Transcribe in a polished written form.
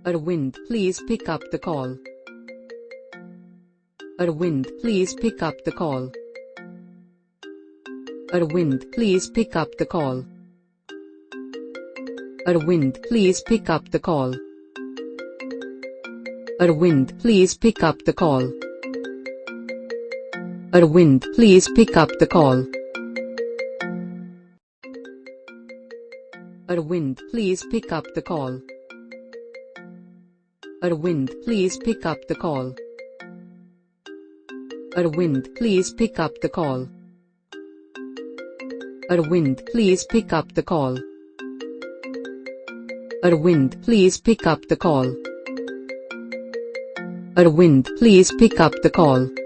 Arvind, please pick up the call. Arvind, please pick up the call. Arvind, please pick up the call. Arvind, please pick up the call. Arvind, please pick up the call. Arvind, please pick up the call. Arvind, please pick up the call. Arvind, please pick up the call. Arvind, please pick up the call. Arvind, please pick up the call. Arvind, please pick up the call. Arvind, please pick up the call.